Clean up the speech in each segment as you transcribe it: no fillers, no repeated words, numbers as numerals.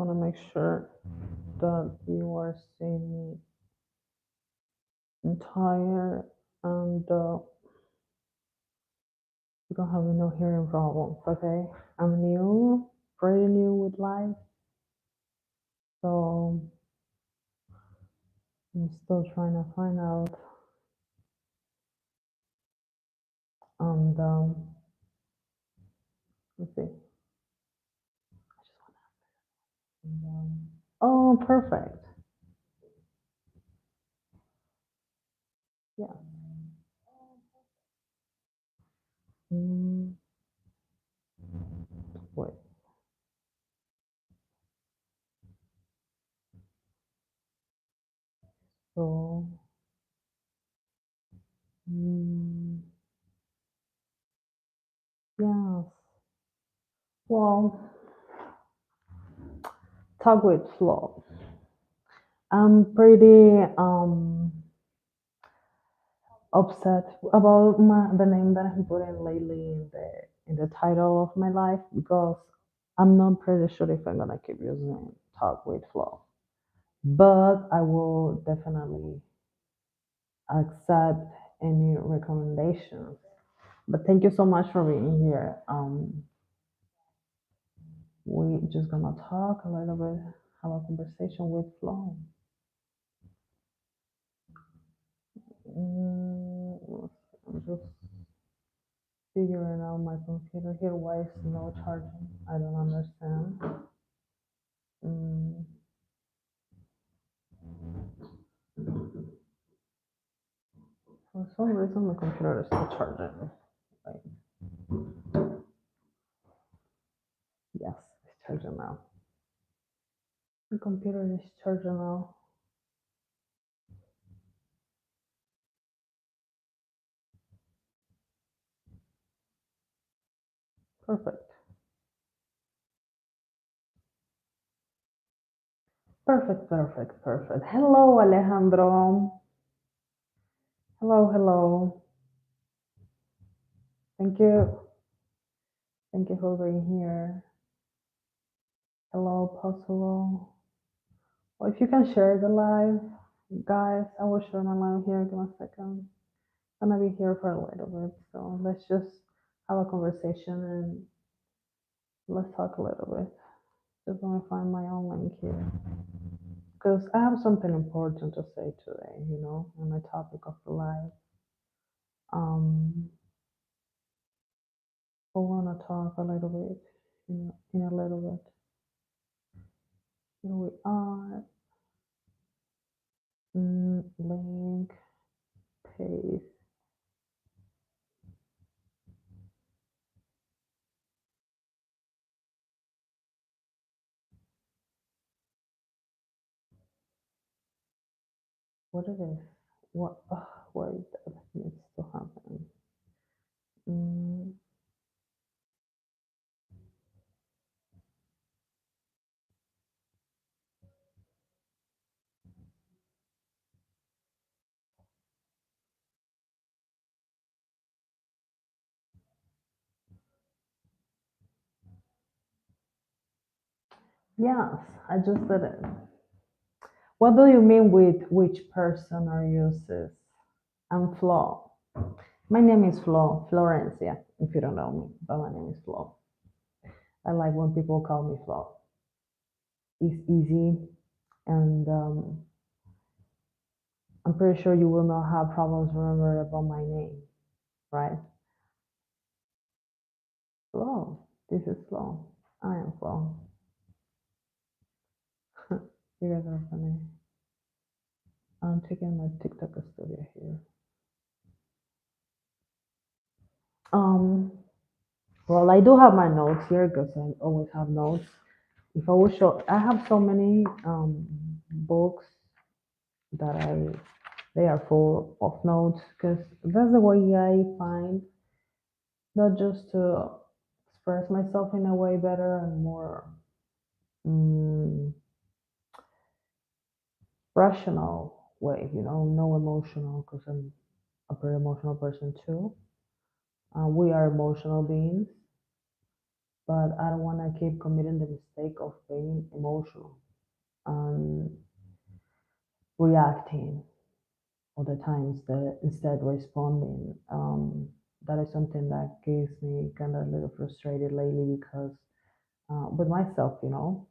want to make sure that you are seeing me entire and you don't have no hearing problems, okay? I'm new, pretty new with life, so I'm still trying to find out. And let's see. And, oh, perfect. Yeah. Mm, wait. So, mm, yes. Well, talk with flow. I'm pretty upset about the name that I'm putting lately in the title of my life because I'm not pretty sure if I'm gonna keep using talk with flow. But I will definitely accept any recommendations. But thank you so much for being here. We just gonna talk a little bit, have a conversation with Flo. I'm just figuring out my computer here. Why is no charging? I don't understand. Mm, for some reason, my computer is not charging. Like, yes, it's charging now. The computer is charging now. Perfect. Perfect, perfect, perfect. Hello, Alejandro. Hello, hello. Thank you. Thank you for being here. Hello, possible. Well, if you can share the live, guys, I will share my live here. Give me a second. I'm gonna be here for a little bit, so let's just have a conversation and let's talk a little bit. Just want to find my own link here because I have something important to say today. On the topic of the live. Um, I want to talk a little bit in a little bit. Here we are. Link, paste. What it is? What? Why that needs to happen? Mm, yes, I just did it. What do you mean with which person or uses? I'm Flo. My name is Flo, Florencia, if you don't know me, but my name is Flo. I like when people call me Flo. It's easy, and I'm pretty sure you will not have problems remembering about my name, right? Flo, this is Flo. I am Flo. You guys are funny. I'm taking my TikTok studio here. Um, well, I do have my notes here because I always have notes. If I will show, I have so many books that they are full of notes because that's the way I find not just to express myself in a way better and more mm, rational way, no emotional because I'm a very emotional person too. We are emotional beings. but I don't want to keep committing the mistake of being emotional and reacting all the times that instead responding. That is something that gives me kind of a little frustrated lately because with myself, you know.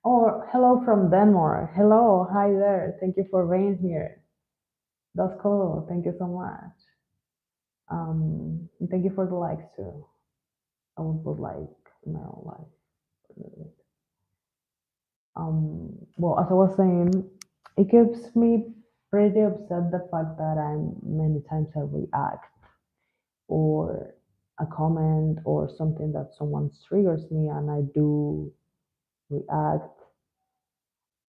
Oh, hello from Denmark. Hello, hi there. Thank you for being here. That's cool. Thank you so much. And thank you for the likes too. I will put like in my own life. Well, as I was saying, it gives me pretty upset the fact that I'm many times I react or a comment or something that someone triggers me and I do react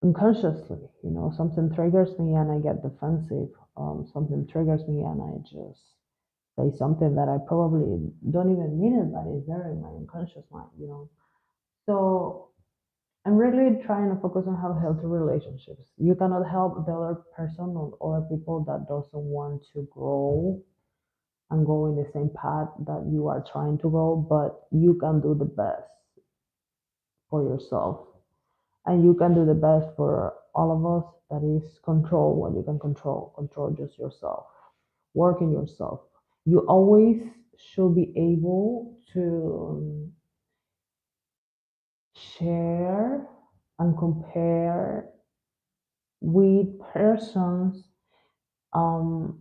unconsciously. You know, something triggers me and I get defensive. Something triggers me and I just say something that I probably don't even mean it, but it's there in my unconscious mind, you know. So I'm really trying to focus on how healthy relationships. You cannot help the other person or other people that doesn't want to grow and go in the same path that you are trying to go, but you can do the best for yourself. And you can do the best for all of us. That is control what you can control. Control just yourself. Work in yourself. You always should be able to share and compare with persons um,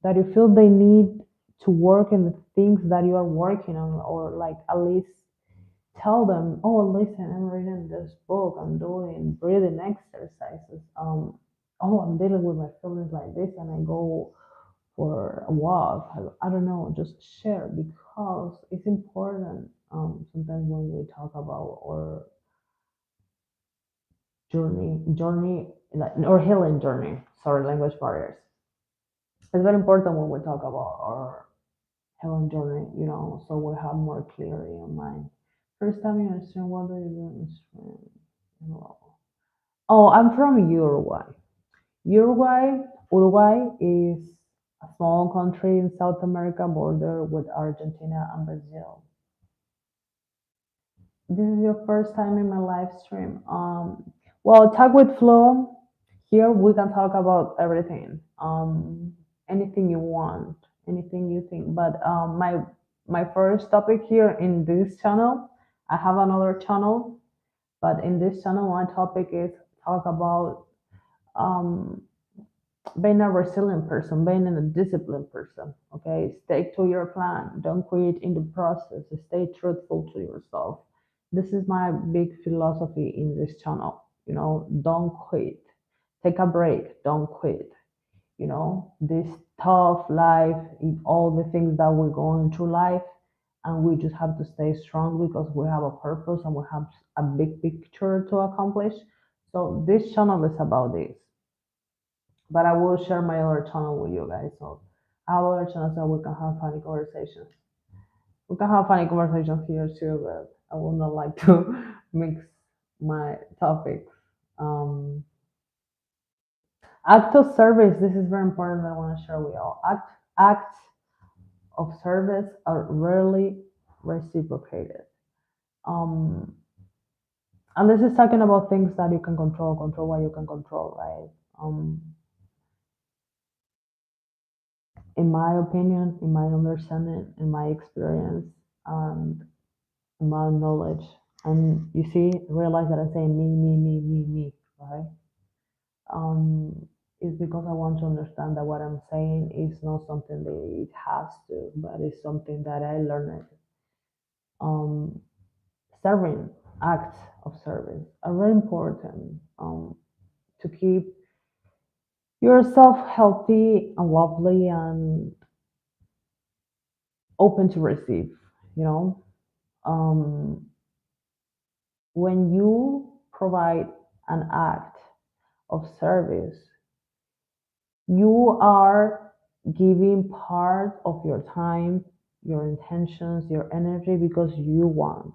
that you feel they need to work in the things that you are working on, or like at least tell them, oh, listen, I'm reading this book, I'm doing breathing exercises, oh, I'm dealing with my feelings like this, and I go for a walk. I don't know, just share because it's important. Sometimes when we talk about our journey, like, or healing journey, sorry, language barriers. It's very important when we talk about our healing journey, you know, so we have more clarity in mind. First time you understand what do you do in Spain? Oh, I'm from Uruguay. Uruguay is a small country in South America, border with Argentina and Brazil. This is your first time in my live stream. Well, talk with Flo. Here we can talk about everything. Anything you want, anything you think. But my first topic here in this channel, I have another channel, but in this channel, my topic is talk about um being a resilient person, being a disciplined person. Okay, stick to your plan. Don't quit in the process. Stay truthful to yourself. This is my big philosophy in this channel. You know, don't quit. Take a break. Don't quit. You know, this tough life, all the things that we're going through life, and we just have to stay strong because we have a purpose and we have a big picture to accomplish. So this channel is about this, but I will share my other channel with you guys. So I have other channels so we can have funny conversations. We can have funny conversations here too, but I would not like to mix my topics. Um, Act of service. This is very important. That I want to share with y'all. Acts of service are rarely reciprocated. Um, and this is talking about things that you can control. Control what you can control, right? In my opinion, in my understanding, in my experience, and in my knowledge. And you see, realize that I say me, right? Is because I want to understand that what I'm saying is not something that it has to, but it's something that I learned. Um, Serving acts of service are very important to keep yourself healthy and lovely and open to receive. You know, um, when you provide an act of service, you are giving part of your time, your intentions, your energy because you want.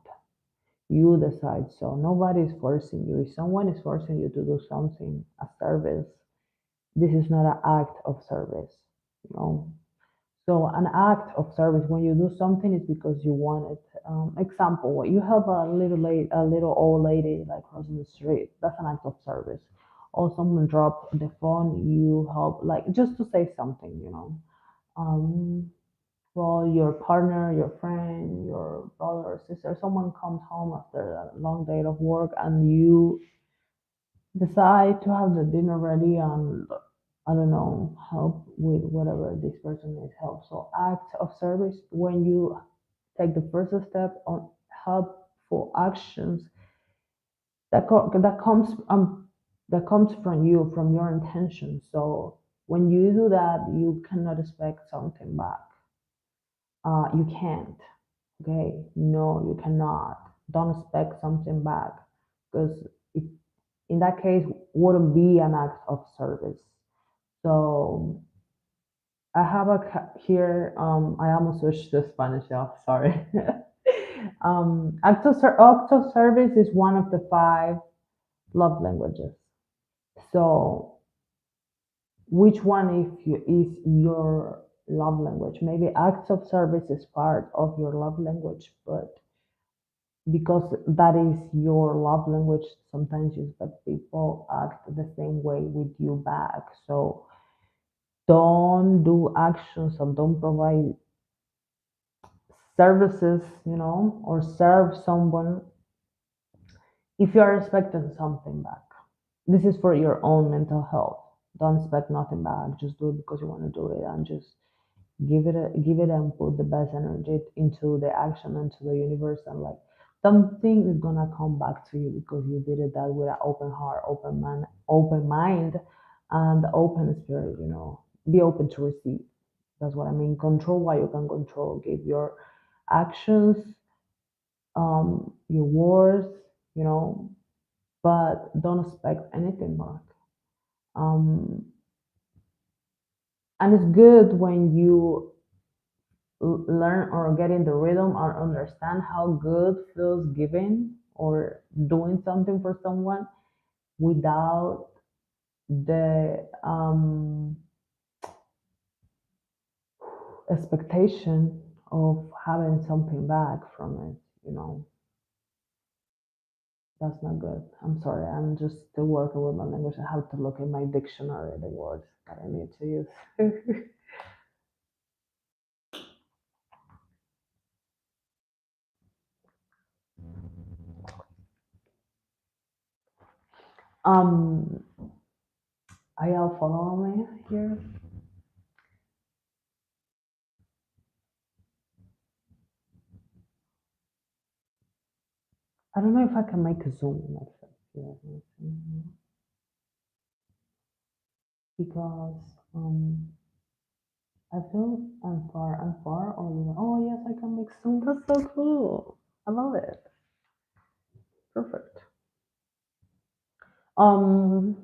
You decide so. Nobody is forcing you. If someone is forcing you to do something, a service, this is not an act of service, you know. So an act of service when you do something is because you want it. Example, what you help a little old lady like crossing the street. That's an act of service. Or someone drop the phone, you help like just to say something. Um, well, your partner, your friend, your brother or sister, someone comes home after a long day of work and you decide to have the dinner ready and I don't know, help with whatever this person needs help. So act of service when you take the first step on helpful actions that comes from you, from your intention. So when you do that, you cannot expect something back. You can't. Okay, no, you cannot. Don't expect something back because it, in that case wouldn't be an act of service. So I have here. I almost switched to Spanish. Yeah, sorry. Act of service is one of the five love languages. So, which one is your love language? Maybe acts of service is part of your love language, but because that is your love language, sometimes you expect people act the same way with you back. So don't do actions or don't provide services, or serve someone if you are expecting something back. This is for your own mental health. Don't expect nothing back. Just do it because you want to do it and just give it and put the best energy into the action and to the universe and like something is gonna come back to you because you did it that with an open heart, open mind and open spirit. Be open to receive. That's what I mean. Control what you can control. Give your actions, your words, you know, but don't expect anything back. Um, and it's good when you learn or get in the rhythm or understand how good feels giving or doing something for someone without the expectation of having something back from it. That's not good. I'm sorry. I'm just still working with my language. I have to look in my dictionary the words that I need to use. um, are y'all following me here? I don't know if I can make a zoom effect here because I feel I'm far, or oh yes, I can make zoom. That's so cool. I love it. Perfect. Um,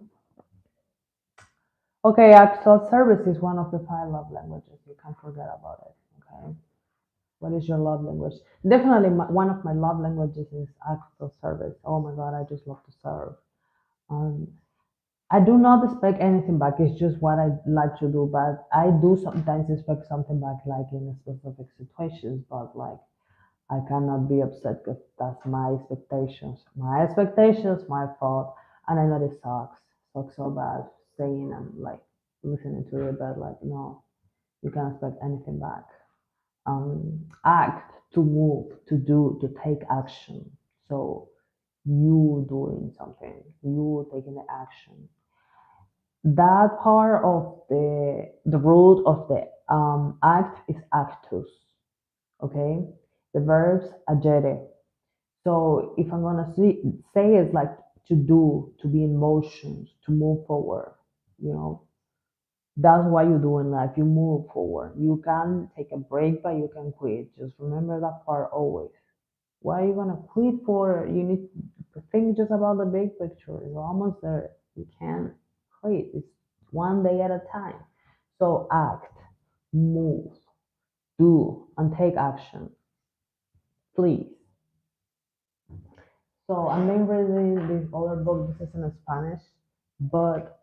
okay, actual service is one of the five love languages. You can't forget about it. Okay. What is your love language? Definitely, one of my love languages is acts of service. Oh my God, I just love to serve. Um, I do not expect anything back. It's just what I like to do. But I do sometimes expect something back, like in specific situations. But like, I cannot be upset because that's my expectations. My expectations, my fault. And I know this sucks. Sucks so bad saying and like listening to it, but like, no, you can't expect anything back. Act, to move, to do, to take action. So you doing something, you taking the action. That part of the root of the act is actus. Okay, the verbs agere. So if I'm gonna say it's like to do, to be in motion, to move forward. You know, that's what you do in life. You move forward. You can take a break, but you can quit. Just remember that part always. Why are you gonna quit for? You need to think just about the big picture. You're almost there. You can't quit. It's one day at a time. So act, move, do, and take action. Please. So I'm been reading this other book. This is in Spanish, but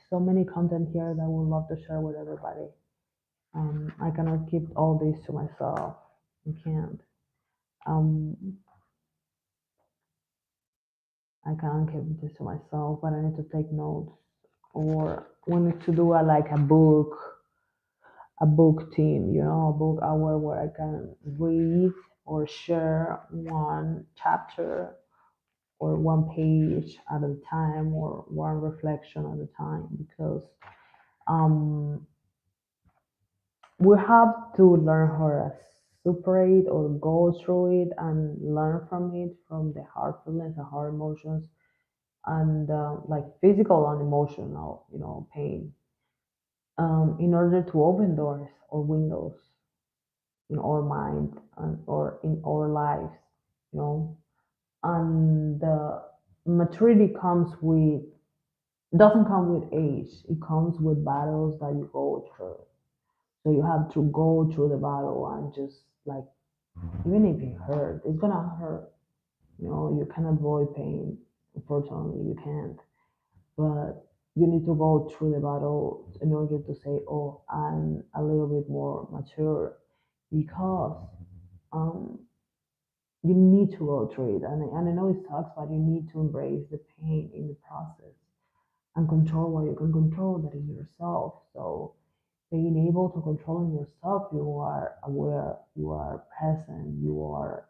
so many content here that I would love to share with everybody. I cannot keep all this to myself. I can't. Um, I can't keep this to myself, but I need to take notes. Or we need to do like a book team, a book hour where I can read or share one chapter or one page at a time or one reflection at a time because um, we have to learn how to separate or go through it and learn from it, from the hard feelings and hard emotions and like physical and emotional, pain, in order to open doors or windows in our mind and or in our lives, you know. And the maturity comes with doesn't come with age. It comes with battles that you go through. So you have to go through the battle and just like even if it hurt, it's gonna hurt. You cannot avoid pain. Unfortunately, you can't. But you need to go through the battle in order to say, "Oh, I'm a little bit more mature," because um, you need to go through it. And I know it sucks, but you need to embrace the pain in the process and control what you can control, that is yourself. So being able to control yourself, you are aware, you are present, you are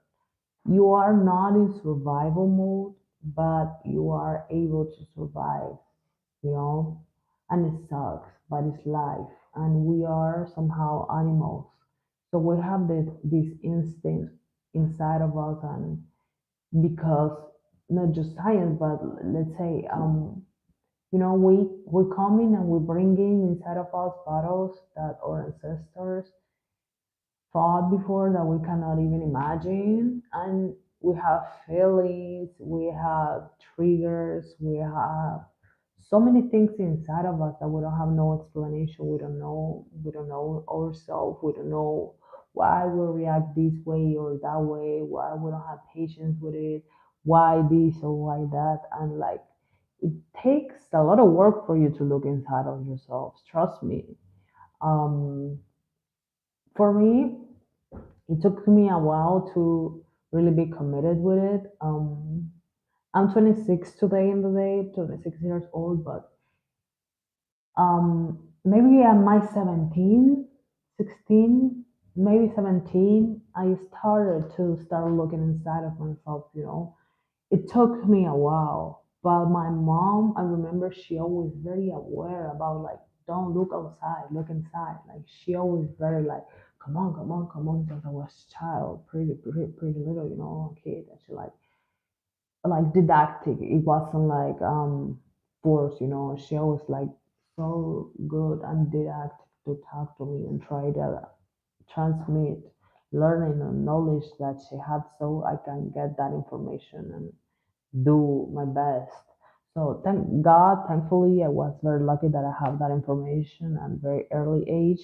not in survival mode, but you are able to survive, you know? And it sucks, but it's life. And we are somehow animals. So we have this instinct inside of us, and because not just science, but let's say, we come in and we bring in inside of us battles that our ancestors fought before that we cannot even imagine. And we have feelings, we have triggers, we have so many things inside of us that we don't have no explanation. We don't know ourselves. We don't know why we react this way or that way, why we don't have patience with it, why this or why that. And like it takes a lot of work for you to look inside of yourselves. Trust me. Um, for me, it took me a while to really be committed with it. I'm 26 today in the day, 26 years old, but maybe at my 17, 16, maybe 17, I started to start looking inside of myself. It took me a while, but my mom, I remember she always very aware about like, don't look outside, look inside. Like she always very like, come on, come on, come on, since I was a child, pretty little, kid. And she like didactic. It wasn't like force. She always like so good and didactic to talk to me and try to transmit learning and knowledge that she had so I can get that information and do my best. So thank God, thankfully, I was very lucky that I have that information at very early age.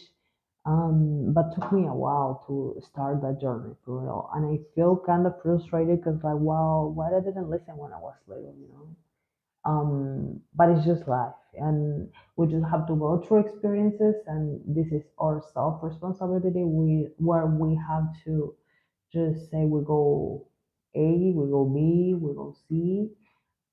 But took me a while to start that journey for real. And I feel kind of frustrated because like, wow, why I didn't listen when I was little. But it's just life, and we just have to go through experiences, and this is our self responsibility. Where we have to just say we go A, we go B, we go C,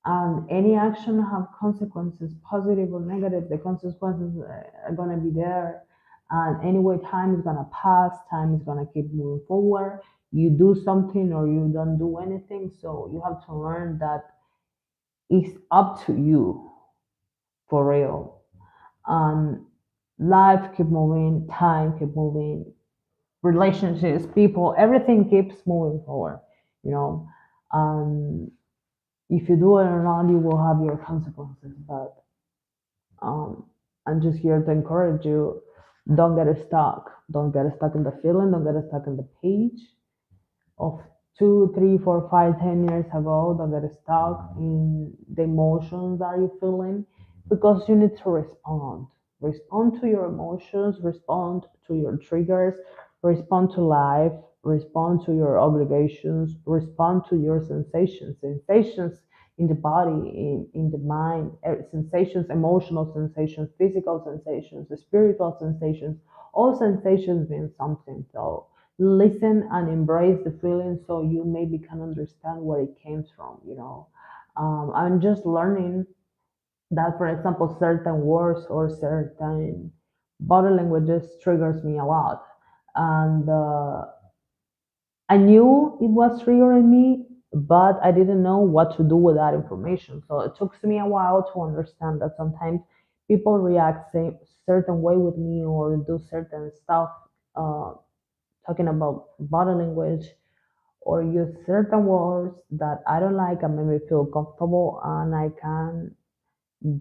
and any action have consequences, positive or negative. The consequences are gonna be there, and anyway, time is gonna pass. Time is gonna keep moving forward. You do something or you don't do anything, so you have to learn that it's up to you for real. And life keep moving, time keep moving, relationships, people, everything keeps moving forward. You know, um, if you do it or not, you will have your consequences. But um, I'm just here to encourage you. Don't get stuck. Don't get stuck in the feeling. Don't get stuck in the page of 2, 3, 4, 5, 10 years ago. Don't get stuck in the emotions that you're feeling because you need to respond. Respond to your emotions, respond to your triggers, respond to life, respond to your obligations, respond to your sensations. Sensations in the body, in the mind, sensations, emotional sensations, physical sensations, spiritual sensations. All sensations mean something. So listen and embrace the feeling so you maybe can understand where it came from. I'm just learning that, for example, certain words or certain body languages triggers me a lot. And I knew it was triggering me, but I didn't know what to do with that information. So it took me a while to understand that sometimes people react same certain way with me or do certain stuff, uh, talking about body language or use certain words that I don't like and make me feel comfortable, and I can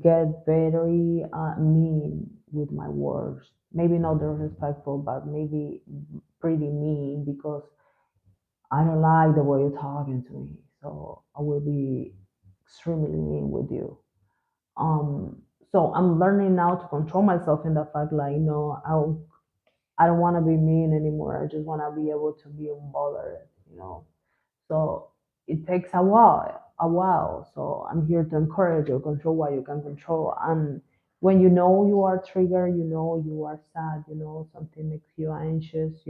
get very mean with my words. Maybe not disrespectful, but maybe pretty mean because I don't like the way you're talking to me. So I will be extremely mean with you. Um, so I'm learning now to control myself in the fact, like, I don't want to be mean anymore. I just want to be able to be unbothered. So it takes a while. So I'm here to encourage you, control what you can control. And when you know you are triggered, you know you are sad, something makes you anxious,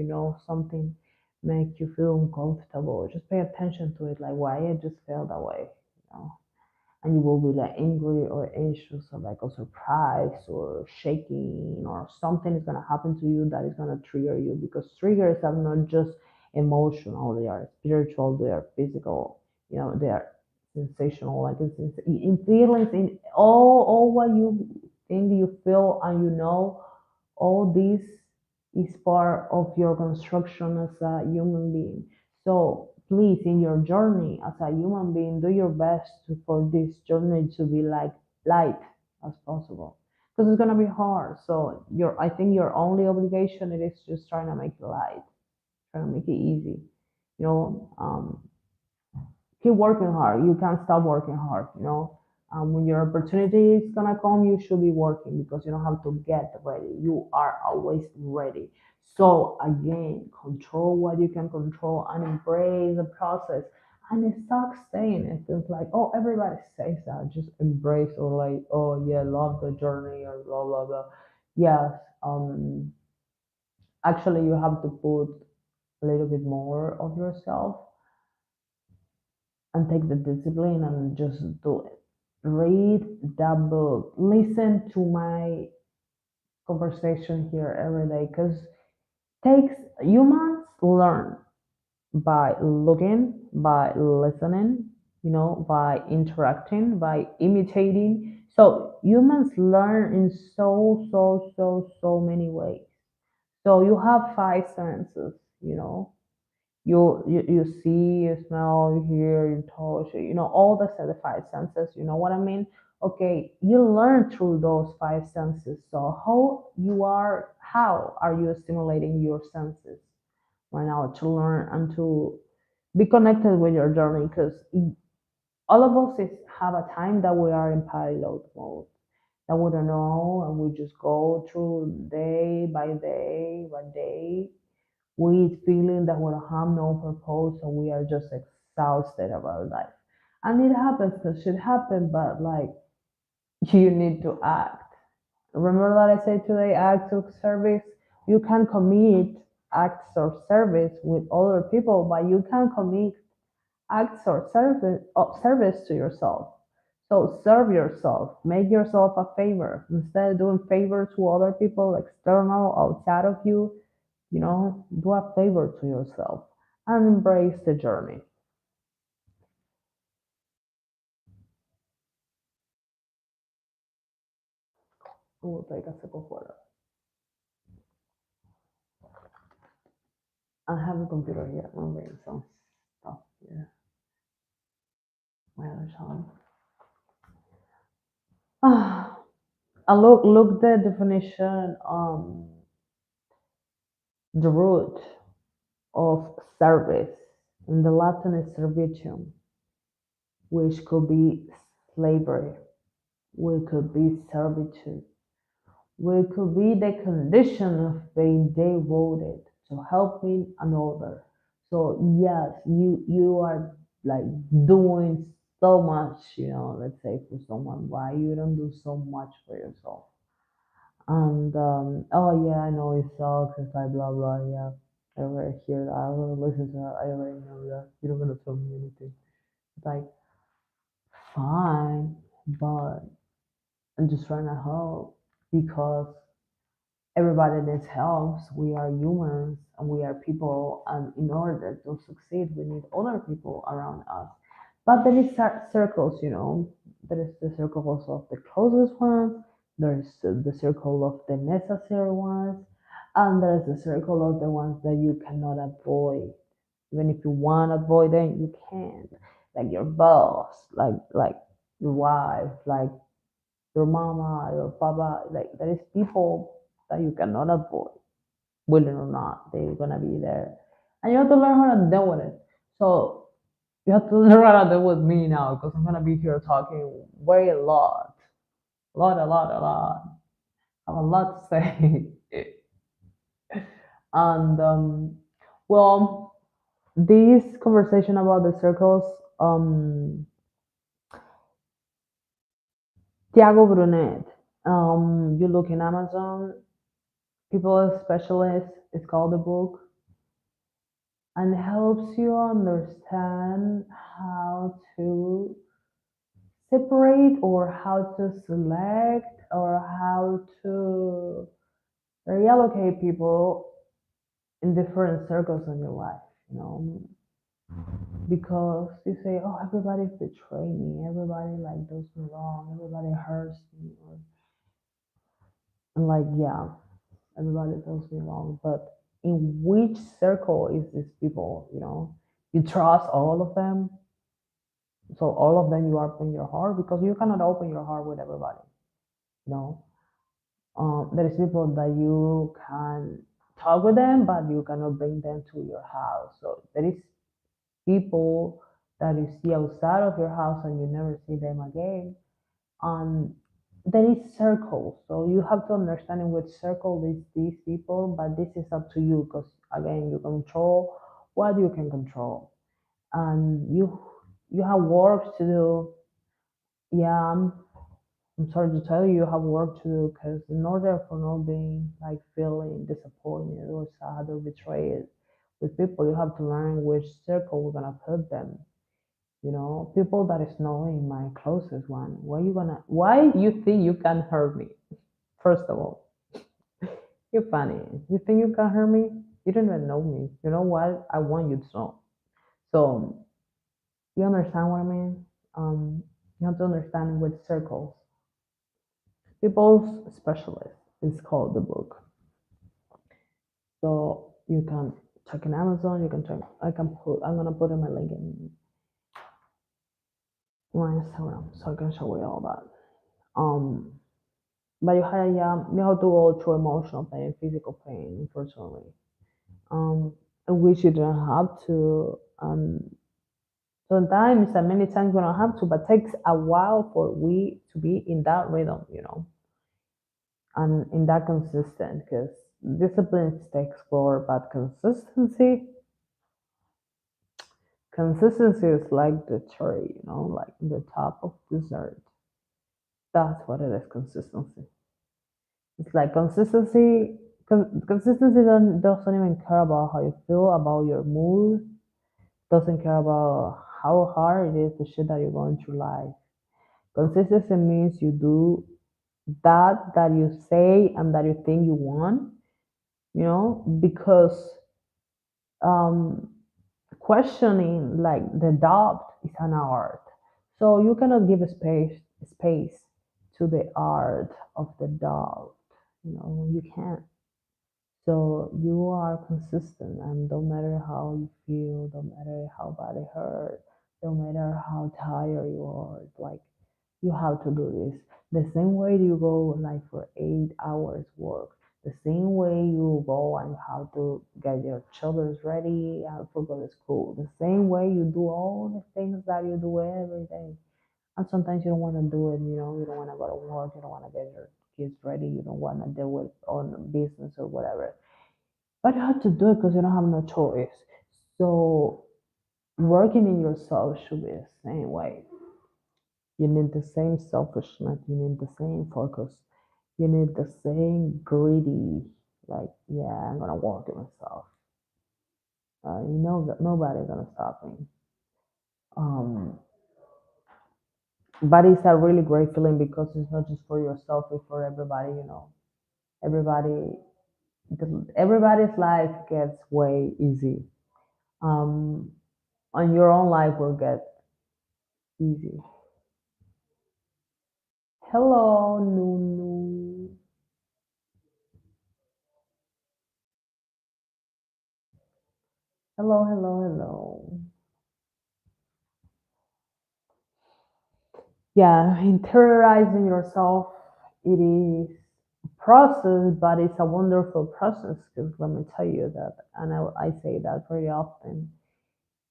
something makes you feel uncomfortable. Just pay attention to it, like why I just felt that way, you know and you will be like angry or anxious or like or surprised or shaking or something is gonna happen to you that is gonna trigger you, because triggers are not just emotional, they are spiritual, they are physical, they are sensational, like in feelings, in all what you think you feel, and all this is part of your construction as a human being. So please, in your journey as a human being, do your best for this journey to be like light as possible, because it's gonna be hard. So I think your only obligation it is just trying to make it light, trying to make it easy. You know, keep working hard. You can't stop working hard. When your opportunity is gonna come, you should be working because you don't have to get ready. You are always ready. So again, control what you can control and embrace the process. And it sucks saying it. It's like, oh, everybody says that. Just embrace or like, oh yeah, love the journey or blah blah blah. Yes. Actually, you have to put a little bit more of yourself and take the discipline and just do it. Read that book. Listen to my conversation here every day, because takes humans learn by looking, by listening, by interacting, by imitating. So humans learn in so many ways. So you have five senses. You see, you smell, you hear, you touch, all the five senses, you know what I mean? Okay, you learn through those five senses. So how are you stimulating your senses right now to learn and to be connected with your journey? Because all of us have a time that we are in pilot mode, that we don't know, and we just go through day by day with feeling that we don't have no purpose, so we are just exhausted about life. And it happens because shit happens, but like you need to act. Remember that I said today, acts of service. You can commit acts of service with other people, but you can commit acts of service to yourself. So serve yourself, make yourself a favor. Instead of doing favors to other people, external, outside of you, do a favor to yourself and embrace the journey. I will take a sip of water. I have a computer here. I'm reading some stuff here. My other song. I look the definition, the root of service. In the Latin is servitium, which could be slavery, which could be servitude, which could be the condition of being devoted to helping another. So yes, you are like doing so much, let's say for someone, why you don't do so much for yourself? And oh yeah, I know it sucks. It's like blah blah. Yeah, I already hear that. I already listen to that. I already know that. You don't gonna tell me anything. It's like fine, but I'm just trying to help because everybody needs help. We are humans and we are people, and in order to succeed, we need other people around us. But there is circles, There is the circles of the closest ones. There is the circle of the necessary ones, and there is the circle of the ones that you cannot avoid. Even if you want to avoid them, you can't. Like your boss, like your wife, like your mama, your papa, like there is people that you cannot avoid, willing or not, they're gonna be there. And you have to learn how to deal with it. So you have to learn how to deal with me now because I'm gonna be here talking way a lot. A lot. I have a lot to say. And well, this conversation about the circles, Tiago Brunet. You look in Amazon, people specialist, it's called the book, and helps you understand how to separate or how to select or how to reallocate people in different circles in your life, you know, because you say, oh, everybody betrayed me, everybody like does me wrong, everybody hurts me, and like, yeah, everybody does me wrong, but in which circle is these people, you trust all of them, so all of them you open your heart because you cannot open your heart with everybody, you know. There is people that you can talk with them, but you cannot bring them to your house. So there is people that you see outside of your house and you never see them again. Um, there is circles, so you have to understand in which circle is these people. But this is up to you because again, you control what you can control, and you have work to do. Yeah, I'm sorry to tell you, you have work to do because in order for not being like feeling disappointed or sad or betrayed with people, you have to learn which circle we're gonna put them. People that is not in my closest one. Why you think you can hurt me? First of all, you're funny. You think you can hurt me? You don't even know me. You know what? I want you to know. So you understand what I mean? You have to understand which circles. People's specialist is called the book. So you can check in Amazon. You can check. I'm gonna put in my link in my Instagram so I can show you all that. Um, but you have to go through emotional pain, physical pain, unfortunately. In which you don't have to. Sometimes and many times we don't have to, but it takes a while for we to be in that rhythm, and in that consistent because discipline takes for, but consistency is like the cherry, like the top of dessert. That's what it is, consistency. It's like consistency doesn't even care about how you feel, about your mood, doesn't care about how hard it is, the shit that you're going through life. Consistency means you do that you say and that you think you want, because um, questioning like the doubt is an art. So you cannot give a space to the art of the doubt. You can't. So you are consistent, and don't matter how you feel, don't matter how bad it hurt, don't matter how tired you are, like you have to do this. The same way you go like for 8 hours work, the same way you go and you have to get your children ready for go to school, the same way you do all the things that you do every day. And sometimes you don't want to do it, you don't want to go to work, you don't want to get your kids ready, you don't want to deal with on business or whatever. But you have to do it because you don't have no choice. So working in yourself should be the same way. You need the same selfishness. You need the same focus. You need the same greedy. Like, yeah, I'm gonna work it myself. You know that nobody's gonna stop me. Um, but it's a really great feeling because it's not just for yourself, it's for everybody. Everybody, everybody's life gets way easy. Um, on your own life will get easy. Hello, Nunu. Hello, hello, hello. Yeah, interiorizing yourself, it is a process, but it's a wonderful process because let me tell you that, and I say that very often.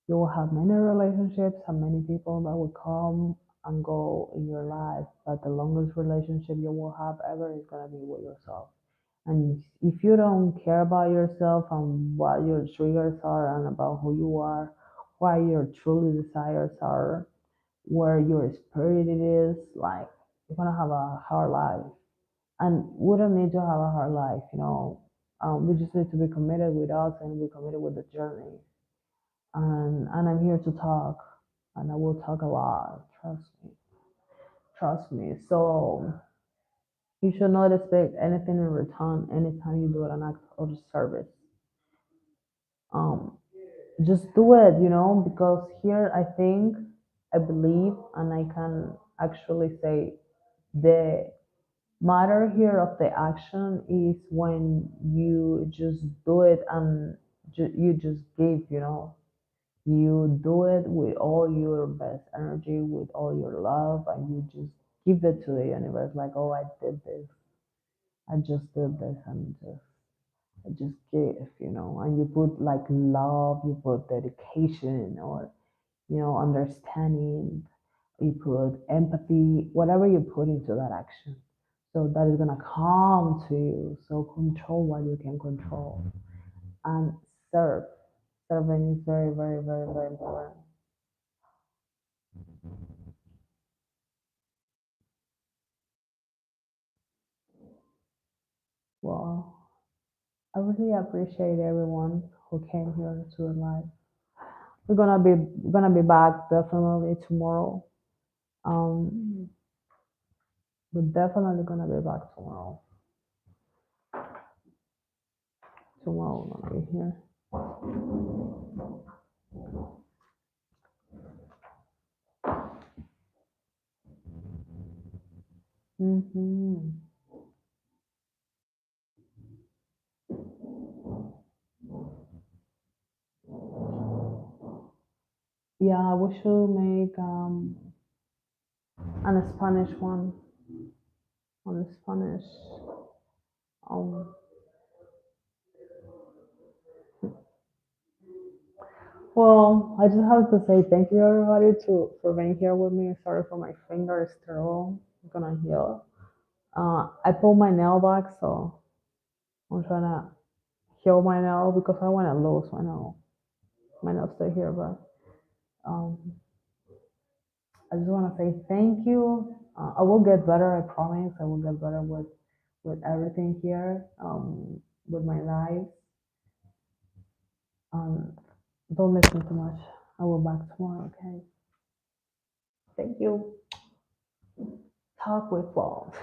You will have many relationships and many people that will come and go in your life, but the longest relationship you will have ever is going to be with yourself. And if you don't care about yourself and what your triggers are and about who you are, what your truly desires are, where your spirit it is, like you're gonna have a hard life. And we don't need to have a hard life. We just need to be committed with us and be committed with the journey. And I'm here to talk, and I will talk a lot. Trust me. So you should not expect anything in return anytime you do an act of service. Um, just do it, because here I believe, and I can actually say the matter here of the action is when you just do it and you just give. You do it with all your best energy, with all your love, and you just give it to the universe like, oh, I did this. I just did this, and I just give, and you put like love, you put dedication, or understanding, you put empathy, whatever you put into that action. So that is gonna come to you. So control what you can control and serve. Serving is very, very, very, very important. Well, I really appreciate everyone who came here to the live. We're gonna be back definitely tomorrow. Um, we're definitely gonna be back tomorrow. Tomorrow we're gonna be here. Hmm. Yeah, we should make an Spanish one on Spanish. Um, well, I just have to say thank you everybody to for being here with me. Sorry for my finger, it's terrible. I'm gonna heal. I pulled my nail back, so I'm trying to heal my nail because I want to lose my nail. My nail stay here, but um, I just want to say thank you. I will get better. I promise. I will get better with everything here. With my life. Um, don't listen too much. I will back tomorrow. Okay. Thank you. Talk with FLO.